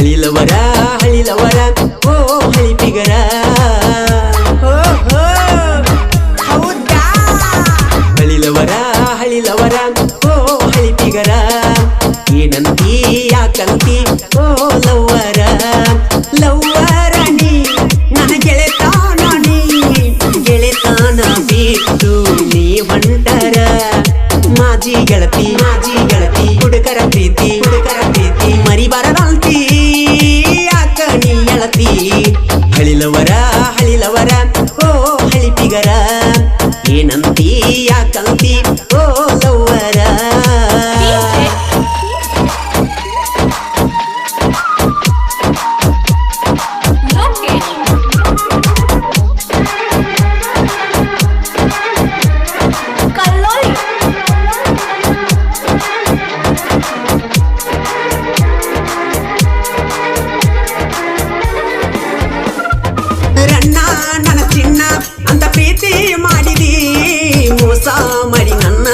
ಹಳಿಲವರ ಹಳಿಲವರ ಓ ಹಳಿಪಿಗರ ಹೌದಾ ಹಳಿಲವರ ಹಳಿಲವರ ಓ ಹಳಿಪಿಗರ ಏನಂತಿ ಯಾಕಂತಿ ಓ ಲವ್ವರ ಲವ್ವರ ನೀ ನನ್ನ ಗೆಳೆತಾನ ಬಿಟ್ಟು ನೀ ಹೊಂಟರ ಮಾಜಿ ಗೆಳತಿ ಹುಡುಗರ ಪ್ರೀತಿ ಮರಿಬಾರದಂತಿ ಯಾಕ ನೀ ಎಳತಿ ಹಳಿಲವರ ಹಳಿಲವರ ಓ ಹಳಿಪಿಗರ ಏನಂತಿ ಯಾಕಂತಿ ಓ ಲವ್ವರ ನನ್ನ ಚಿನ್ನ ಅಂತ ಪ್ರೀತಿ ಮಾಡಿದಿ ಮೋಸ ಮಾಡಿ ನನ್ನ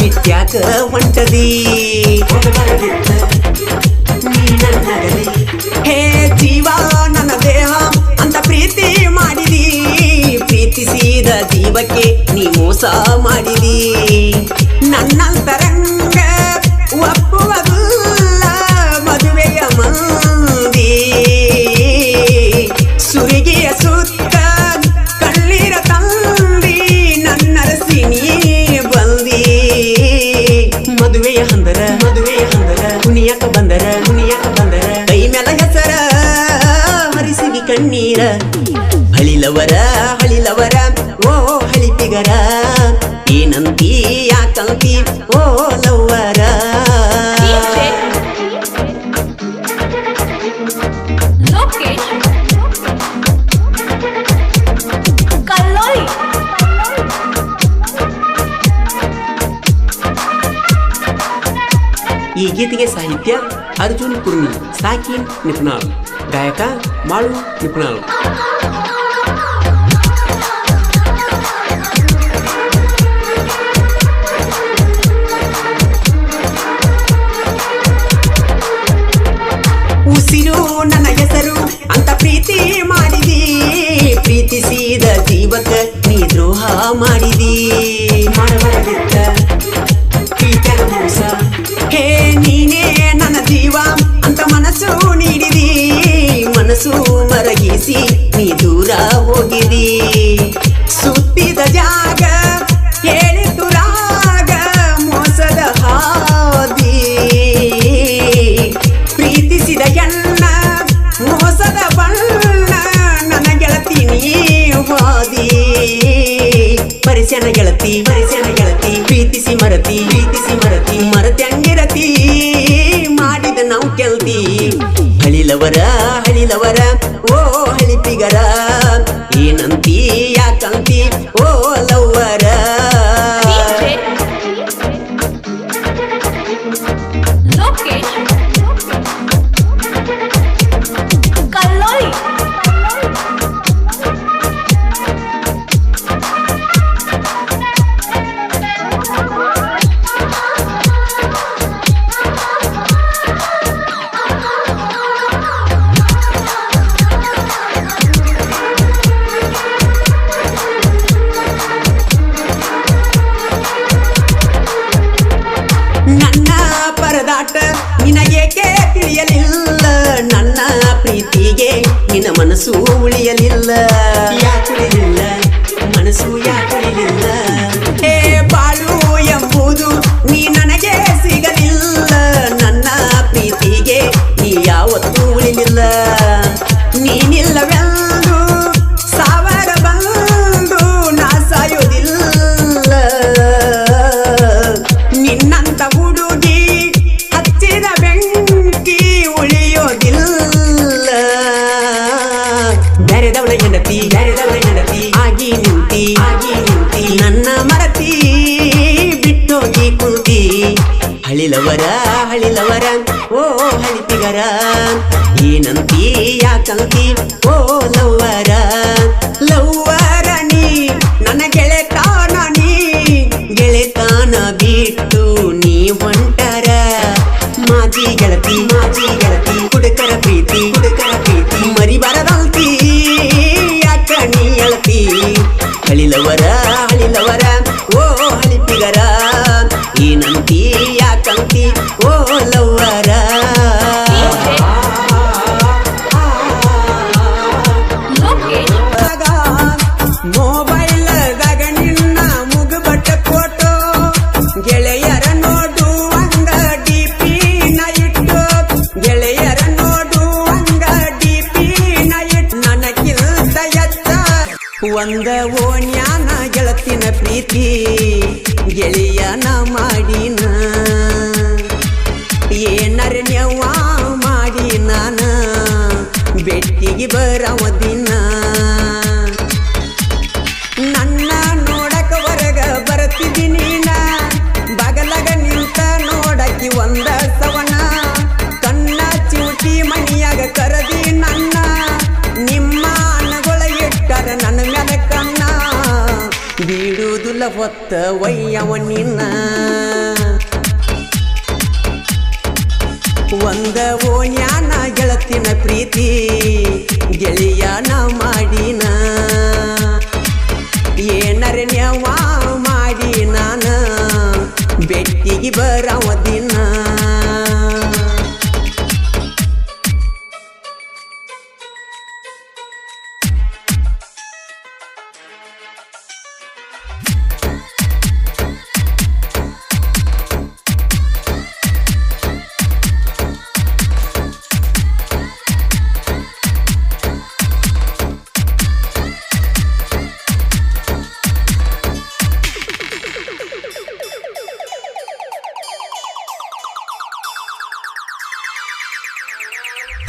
ಬಿಟ್ಯಾಕ ಹೊಂಟದಿ ಹೇ ಜೀವ ನನ್ನ ದೇಹ ಅಂತ ಪ್ರೀತಿ ಮಾಡಿದಿ ಪ್ರೀತಿಸಿದ ಜೀವಕ್ಕೆ ನೀ ಮೋಸ ಮಾಡಿದಿ ನನ್ನಂತರಂಗ ಒಪ್ಪುವುದಿಲ್ಲ ಮದುವೆಯ ಮಂದಿ ಸುರಿಗೆಯ ಸುತ್ತ ಕಣ್ಣೀರ ತಂದಿ ನನ್ನರಸಿ ನೀ ಬಂದಿ ಮದುವೆಯ ಹಂದರ ಕುಣಿಯಕ ಬಂದರ ಕೈ ಮೇಲ ಹೆಸರ ಹರಿಸಿಗಿ ಕಣ್ಣೀರ ಹಳಿಲವರ ಓ ಹಳಿಪಿಗರ ಏನಂತಿ ಯಾಕಂತಿ ಓ ಲವ್ವರ ಈ ಗೀತೆಗೆ ಸಾಹಿತ್ಯ ಅರ್ಜುನ್ ಕುರ್ಮಿ, ಸಾಕಿನ್ ನಿಪುಣಾಳ್, ಗಾಯಕ ಮಾಳು ನಿಪುಣಾಳ್. ಉಸಿರು ನನ್ನ ಹೆಸರು ಅಂತ ಪ್ರೀತಿ ಮಾಡಿದಿ ಪ್ರೀತಿಸಿದ ಜೀವಕ ನೀ ದ್ರೋಹ ಮಾಡಿದಿ ಮಾಡಬಾರದಿತ್ತ ಪ್ರೀತಿಯ ಮೋಸ ಹೇ ನೀನೇ ನನ್ನ ಜೀವ ಅಂತ ಮನಸ್ಸು ನೀಡಿದಿ ಮನಸ್ಸು ಮರಗಿಸಿ ನೀ ದೂರ ಹೋಗಿದಿ ಸುತ್ತಿದ ಜಾಗ ಹೇಳಿತು ರಾಗ ಮೋಸದ ಹಾದಿ ಪ್ರೀತಿಸಿದ ಎಣ್ಣ ಮೋಸದ ಬಣ್ಣ ನನ್ನ ಗೆಳತಿ ನೀವಾದಿ ಪರಿಸನ ಗೆಳತಿ ಪ್ರೀತಿಸಿ ಮರತಿ ಮರತ್ಯಂಗಿರತಿ ಮಾಡಿದ ನಾವು ಕೆಲ್ತಿ ಹಳಿಲವರ ಓ ಹಳಿಪಿಗರ ಏನಂತಿ ಯಾಕಂತಿ ಓ ಲವ್ವರ ನನ್ನ ಪರದಾಟ ನಿನಗೇಕೆ ತಿಳಿಯಲಿಲ್ಲ ನನ್ನ ಪ್ರೀತಿಗೆ ನಿನ್ನ ಮನಸ್ಸು ಉಳಿಯಲಿಲ್ಲ ಯಾಕುಳಿಲಿಲ್ಲ ಮನಸ್ಸು ಯಾಕುಳಿಲಿಲ್ಲ ಹೇ ಬಾಳು ಎಂಬುದು ನೀ ನನಗೆ ಸಿಗಲಿಲ್ಲ ನನ್ನ ಪ್ರೀತಿಗೆ ನೀ ಯಾವತ್ತೂ ಉಳಿಲಿಲ್ಲ ನೀನಿಲ್ಲವೆಂದು ಸಾವಿರ ಬಂದು ನಾ ಸಾಯೋದಿಲ್ಲ ನಿನ್ನಂತ ಹುಡುಗಿ ಹಚ್ಚಿದ ಬೆಂಕಿ ಉಳಿಯೋದಿಲ್ಲ ಬೇರೆದವಳ ಹೆಂಡತಿ ಆಗಿ ನಿಂತಿ ನನ್ನ ಮರತಿ ಬಿಟ್ಟೋಗಿ ಕುಂತಿ ಹಳಿಲವರ ಓ ಹಳಿಪಿಗರ ಏನಂತಿ ಯಾಕಂತಿ ಓ ಲವ್ವರ ನೀ ನನ್ನ ಗೆಳೆತಾನ ಬಿಟ್ಟು ನೀ ಹೊಂಟರ ಮಾಜಿ ಗೆಳತಿ ಹುಡುಕರ ಪ್ರೀತಿ ಒಂದ ಓಣ್ಯಾನ ಗೆಳತಿನ ಪ್ರೀತಿ ಗೆಳೆಯನ ಮಾಡಿನ ಏನರ ನೆವ್ವ ಮಾಡಿ ನಾನ ಬೆಟ್ಟಿಗೆ ಬರವ ದಿನ ನನ್ನ ನೋಡಕ ಹೊರಗ ಬರ್ತಿದ್ದೀನಿ ನಾ ಬಗಲಗ ನಿಂತ ನೋಡಕಿ ಒಂದ ಸವನ ಕಣ್ಣ ಚೂಟಿ ಮಣಿಯಾಗ ಕರದಿ ನನ್ನ ನಿಮ್ಮ ಅನ್ನಗೊಳ ಇಟ್ಟರ ನನ್ನ ಮ್ಯಾಲ ಕಣ್ಣ ಬೀಡುವುದಿಲ್ಲ ಹೊತ್ತ ವಯ್ಯವ ನಿನ್ನ ಒಂದ ಓಣ್ಯಾನ ಗೆಳತಿನ ಪ್ರೀತಿ ಗೆಳೆಯನ ಮಾಡಿನ ಏನರ ನೆವ್ವ ಮಾಡಿ ನಾನ ಬೆಟ್ಟಿಗೆ ಬರವ ದಿನ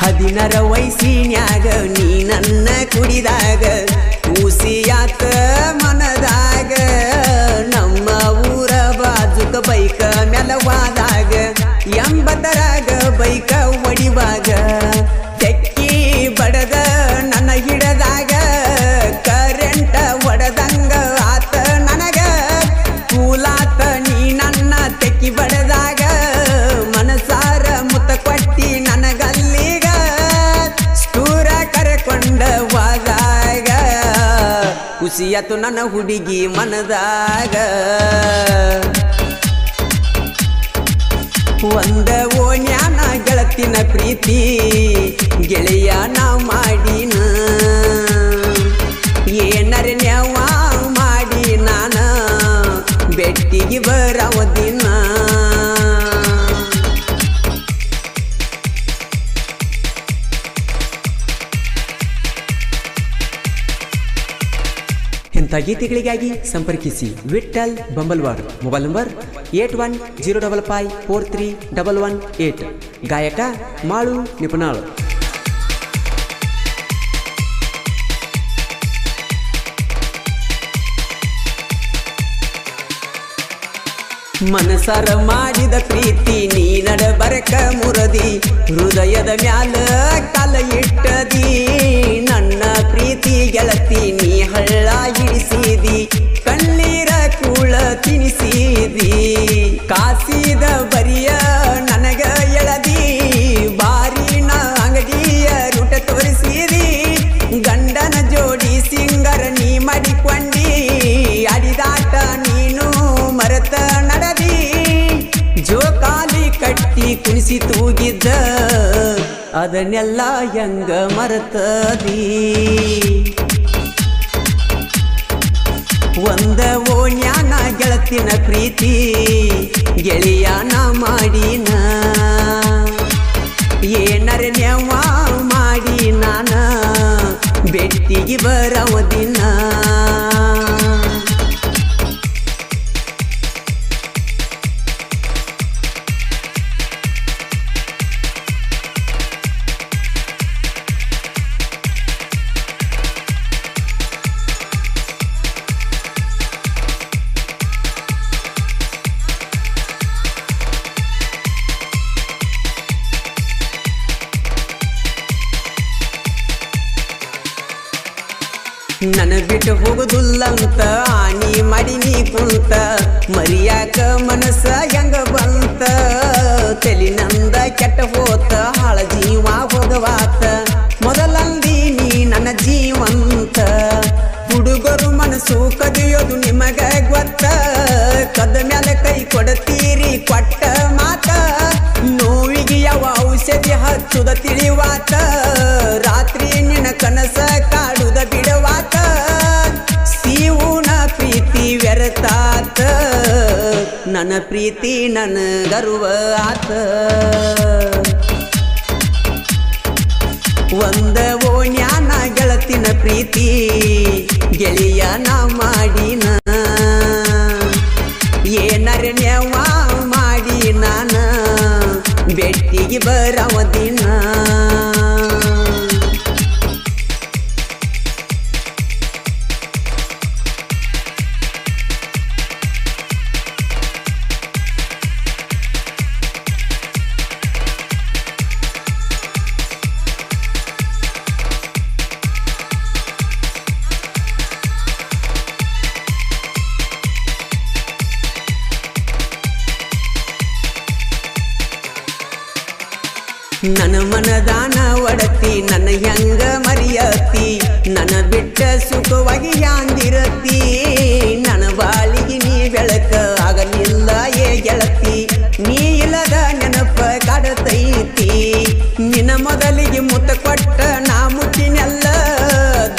ಹದಿನರ ವಯಸ್ಸಿನ್ಯಾಗ ನೀ ನನ್ನ ಕುಡಿದಾಗ ಕೂಸಿಯಾತ ಮನದಾಗ ನಮ್ಮ ಊರ ಬಾಜುಕ ಬೈಕ ಮೆಲವಾದಾಗ 80ರಾಗ ಬೈಕ ಒಡಿವಾಗ ತೆಕ್ಕಿ ಬಡದ ನನ್ನ ಹಿಡದಾಗ ಕರೆಂಟ ಒಡದಂಗ ಆತ ನನಗ ಕೂಲಾತ ನೀ ನನ್ನ ತೆಕ್ಕಿ ಬಡದಾಗ ಮನಸಾರ ಮುತ್ತ ಕೊಟ್ಟಿ ನನಗಲ್ಲಿಗ ಸ್ಟೂರ ಕರೆಕೊಂಡ ವಾದಾಗ ಖುಷಿಯಾತು ನನ್ನ ಹುಡುಗಿ ಮನದಾಗ ಒಂದ ಓಣ್ಯಾನ ಗೆಳತಿನ ಪ್ರೀತಿ ಗೆಳೆಯನ ಮಾಡಿನ ಏನರ ನೆವ್ವ ಮಾಡಿ ನಾನ ಬೆಟ್ಟಿಗೆ ಬರವ ದಿನ ಇಂಥ ಗೀತೆಗಳಿಗಾಗಿ ಸಂಪರ್ಕಿಸಿ ವಿಠಲ್ ಬಂಬಲ್ವಾಡ್ ಮೊಬೈಲ್ ನಂಬರ್ 8105543118 ಗಾಯಕ ಮಾಳು ನಿಪುಣಾಳ್ ಮನಸಾರ ಮಾಡಿದ ಪ್ರೀತಿ ನೀ ನಡಬರಕ ಮುರದಿ ಹೃದಯದ ಮ್ಯಾಲ ಕಾಲ ಇಟ್ಟದಿ ನನ್ನ ಪ್ರೀತಿ ಗೆಳತಿ ನೀ ಹಳ್ಳ ಹಿಡಿಸಿದಿ ಕಣ್ಣೀರ ಕೂಳ ತಿನಿಸಿದಿ ಕಾಸಿದ ಬರಿಯ ನನಗ ಎಳದಿ ಬಾರಿನ ಅಂಗಡಿಯ ರೂಟ ತೋರಿಸಿದಿ ಗಂಡನ ಜೋಡಿ ಸಿಂಗರ ನೀ ಮಾಡಿಕೊಂಡಿ ಅಡಿದಾಟ ನೀನು ಮರತ ನಡದಿ ಜೋಕಾಲಿ ಕಟ್ಟಿ ಕುಣಿಸಿ ತೂಗಿದ್ದ ಅದನ್ನೆಲ್ಲ ಹೆಂಗ ಮರತದಿ ಒಂದ ಓಣ್ಯಾನ ಗೆಳತಿನ ಪ್ರೀತಿ ಗೆಳೆಯನ ಮಾಡಿನ ಏನರ ನೆವ್ವ ಮಾಡಿ ನಾನ ಬೆಟ್ಟಿಗೆ ಬರವ ದಿನ ನನ್ನ ಬಿಟ್ಟು ಹೋಗುದಿಲ್ಲಂತ ಆನಿ ಮಾಡಿ ನೀ ಕುಂತ ಮರಿಯಾಕ ಮನಸ್ಸ ಹೆಂಗ ಬಂತ ತೆಲಿನಂದ ಕೆಟ್ಟ ಹೋತ ಹಾಳ ಜೀವ ಹೋಗವಾತ ಮೊದಲಂದಿ ನೀ ನನ್ನ ಜೀವಂತ ಹುಡುಗರು ಮನಸ್ಸು ಕದಿಯೋದು ನಿಮಗ ಗೊತ್ತ ಕದ ಮ್ಯಾಲ ಕೈ ಕೊಡತೀರಿ ಕೊಟ್ಟ ಮಾತ ನೋವಿಗೆ ಯಾವ ಔಷಧಿ ಹಚ್ಚುದ ತಿಳಿವಾತ ರಾತ್ರಿ ನಿನ್ನ ಕನಸ ಕಾಡುದ ಬಿಡವಾತ ಸೀವುನ ಪ್ರೀತಿ ವ್ಯರ್ಥಾತ ನನ್ನ ಪ್ರೀತಿ ನನ್ನ ಗರ್ವ ಆತ ಒಂದ ಓಣ್ಯಾನ ಗೆಳತಿನ ಪ್ರೀತಿ ಗೆಳೆಯ ನಾ ಮಾಡಿನ ಏನರೆ ನೆವ ಮಾಡಿ ನಾನ ಬೆಟ್ಟಿಗೆ ಬರವ ದಿನ ನನ್ನ ಮನದಾನ ಒಡತಿ ನನ್ನ ಹೆಂಗ ಮರಿಯತಿ ನನ್ನ ಬಿಟ್ಟ ಸುಖವಾಗಿ ಯಾಂದಿರತಿ ನನ್ನ ಬಾಳಿಗೆ ನೀ ಬೆಳಕ ಆಗಲಿಲ್ಲ ಏ ಗೆಳತಿ ನೀ ಇಲ್ಲದ ನೆನಪ ಕಾಡತೈತಿ ನಿನ್ನ ಮೊದಲಿಗೆ ಮುತ್ತ ಕೊಟ್ಟ ನಾ ಮುಟ್ಟಿನೆಲ್ಲ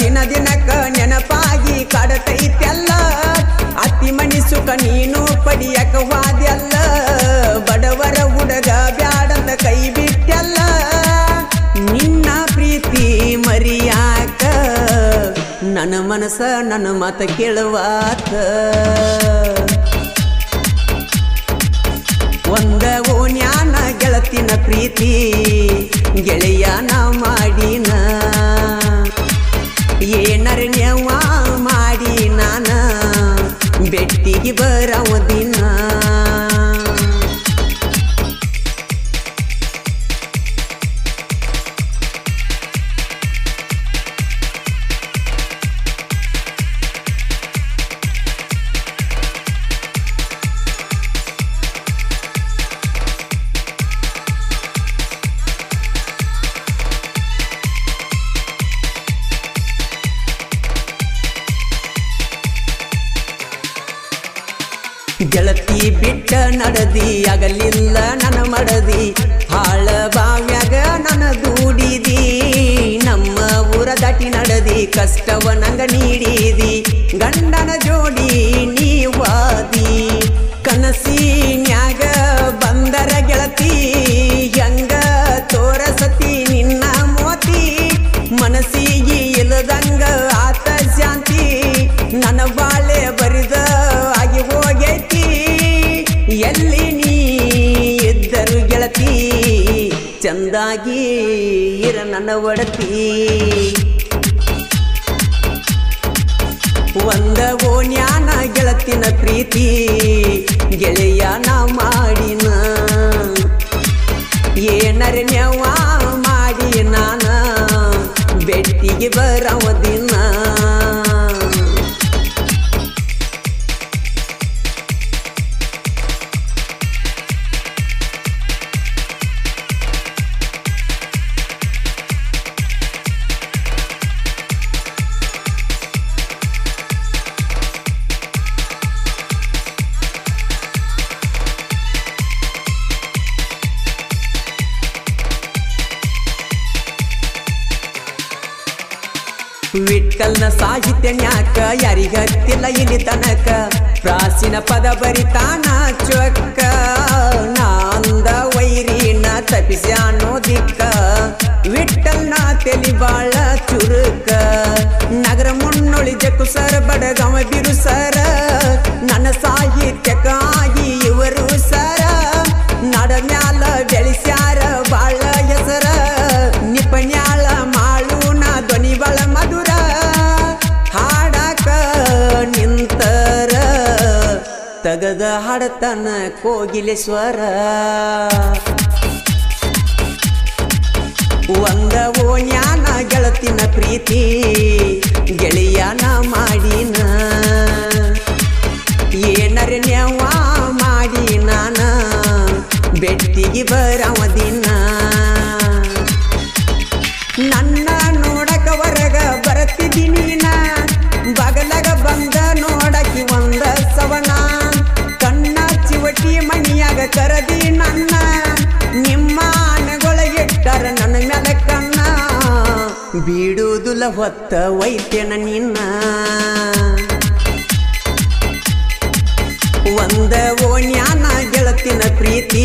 ದಿನ ದಿನಕ್ಕ ನೆನಪಾಗಿ ಕಾಡತೈತೆಲ್ಲ ಅತಿ ಮನಿ ಸುಖ ನೀನು ಪಡಿಯಕ ವಾದ್ಯಲ್ಲ ಬಡವರ ಹುಡುಗ ಬ್ಯಾಡಂದ ಕೈ ಬಿಟ್ಟಲ್ಲ ನಿನ್ನ ಪ್ರೀತಿ ಮರಿಯಾಕ ನನ್ನ ಮನಸ ನನ್ನ ಮಾತ ಕೇಳುವಾತ ಒಂದ ಓನ್ಯಾನ ಗೆಳತಿನ ಪ್ರೀತಿ ಗೆಳೆಯನ ಮಾಡಿನ ಏನರ ನೆವ ಮಾಡಿ ನಾನ ಬೆಟ್ಟಿಗೆ ಬರವ ದಿನ ಗೆಳತಿ ಬಿಟ್ಟ ನಡದಿ ಆಗಲಿಲ್ಲ ನನ್ನ ಮಡದಿ ಹಾಳ ಬಾವ್ಯಾಗ ನನ್ನ ದೂಡಿದಿ ನಮ್ಮ ಊರ ದಾಟಿ ನಡದಿ ಕಷ್ಟವ ನಂಗ ನೀಡಿದಿ ಗಂಡನ ಜೋಡಿ ನೀವಾದಿ ಕನಸಿನ್ಯಾಗ ಬಂದರ ಗೆಳತಿ ಹೆಂಗ ತೋರಸತಿ ನಿನ್ನ ಮೋತಿ ಮನಸ್ಸಿಗೆ ಇಲ್ಲದಂಗ ಆತ ಶಾಂತಿ ನನ್ನ ಬಾಳೆ ಬರಿದ ಆಗಿ ಹೋಗೈತಿ ಎಲ್ಲಿ ನೀ ಇದ್ದರು ಗೆಳತಿ ಚಂದಾಗಿ ಇರ ನನ್ನ ಒಡತಿ ಒಂದ ಓನ್ಯಾನ ಗೆಳತಿನ ಪ್ರೀತಿ ಗೆಳೆಯನ ಮಾಡಿನ ಏನರ ನೆವ ಮಾಡಿ ನಾನ ಬೆಟ್ಟಿಗೆ ಬರವ ದಿನ ವಿಠಲ್ನ ಸಾಹಿತ್ಯನ್ಯಾಕ ಯಾರಿಗತ್ತಿಲ್ಲ ಇಲ್ಲಿ ತನಕ ಪ್ರಾಚೀನ ಪದ ಬರಿತಾನ ಚೊಕ್ಕ ನಾಂದ ವೈರಿನ ತಪಿಸಿ ಅನ್ನೋದಿಕ್ಕ ವಿಠಲ್ನ ತೆಲಿ ಬಾಳ ಚುರುಕ ನಗರ ಮುನ್ನೊಳಿಜಕು ಸರ್ ಬಡಗವ ಬಿರು ಸರ ನನ್ನ ಸಾಹಿತ್ಯಕ್ಕಾಗಿ ಇವರು ಸರ ನಡ ಮ್ಯಾಲ ಬೆಳೆಸ್ಯಾರ ಬಾಳ ಹೆಸರ ನಿಪಣ್ಯಾಳ ಮಾಳುನ ಧ್ವನಿ ಬಾಳ ಮಧುರ ಹಾಡಕ ನಿಂತರ ತಗದ ಹಾಡತನ ಕೋಗಿಲೇಶ್ವರ ಒಂದ ಓನ್ಯಾನ ಗೆಳತಿನ ಪ್ರೀತಿ ಗೆಳೆಯನ ಮಾಡಿನ ಏನರ ನೆವ ಮಾಡಿ ನಾನ ಬೆಟ್ಟಿಗೆ ಬರವ ದಿನ ನನ್ನ ನೋಡಕ ಹೊರಗ ಬರತಿದ್ದೀನಿ ಬಗಲಗ ಬಂದ ನೋಡಕಿ ಒಂದ ಸವನ ಕಣ್ಣ ಚಿವಟಿ ಮಣಿಯಾಗ ಕರದಿ ನನ್ನ ನಿಮ್ಮ ಅನಗೊಳಗಿಟ್ಟರ ನನ್ನ ಮ್ಯಾಲ ಕಣ್ಣ ಬೀಡುದುಲ ಹೊತ್ತ ವೈದ್ಯನ ನಿನ್ನ ಒಂದ ಓನ್ಯಾನ ಗೆಳತಿನ ಪ್ರೀತಿ